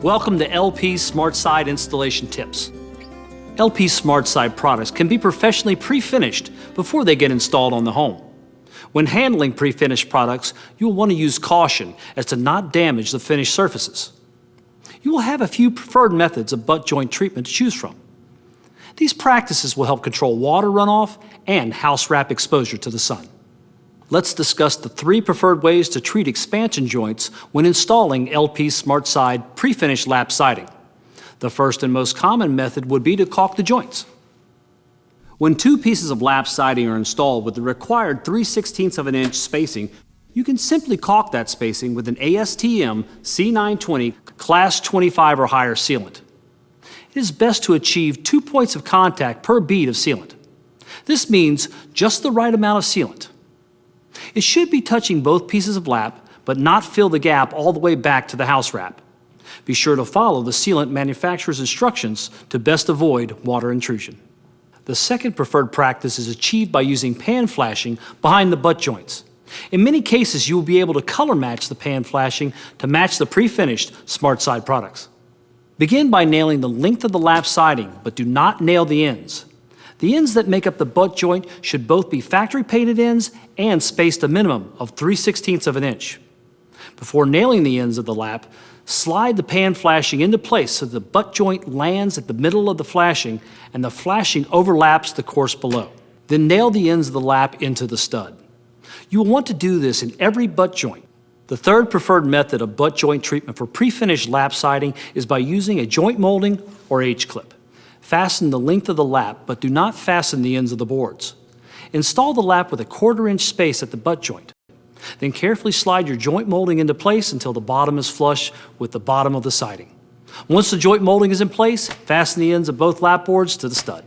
Welcome to LP SmartSide Installation Tips. LP SmartSide products can be professionally pre-finished before they get installed on the home. When handling pre-finished products, you will want to use caution as to not damage the finished surfaces. You will have a few preferred methods of butt joint treatment to choose from. These practices will help control water runoff and house wrap exposure to the sun. Let's discuss the 3 preferred ways to treat expansion joints when installing LP SmartSide pre-finished lap siding. The first and most common method would be to caulk the joints. When 2 pieces of lap siding are installed with the required 3/16 of an inch spacing, you can simply caulk that spacing with an ASTM C920 Class 25 or higher sealant. It is best to achieve 2 points of contact per bead of sealant. This means just the right amount of sealant. It should be touching both pieces of lap, but not fill the gap all the way back to the house wrap. Be sure to follow the sealant manufacturer's instructions to best avoid water intrusion. The second preferred practice is achieved by using pan flashing behind the butt joints. In many cases, you will be able to color match the pan flashing to match the pre-finished SmartSide products. Begin by nailing the length of the lap siding, but do not nail the ends. The ends that make up the butt joint should both be factory painted ends and spaced a minimum of 3/16 of an inch. Before nailing the ends of the lap, slide the pan flashing into place so the butt joint lands at the middle of the flashing and the flashing overlaps the course below. Then nail the ends of the lap into the stud. You will want to do this in every butt joint. The third preferred method of butt joint treatment for pre-finished lap siding is by using a joint molding or H-clip. Fasten the length of the lap, but do not fasten the ends of the boards. Install the lap with a 1/4 inch space at the butt joint. Then carefully slide your joint molding into place until the bottom is flush with the bottom of the siding. Once the joint molding is in place, fasten the ends of both lap boards to the stud.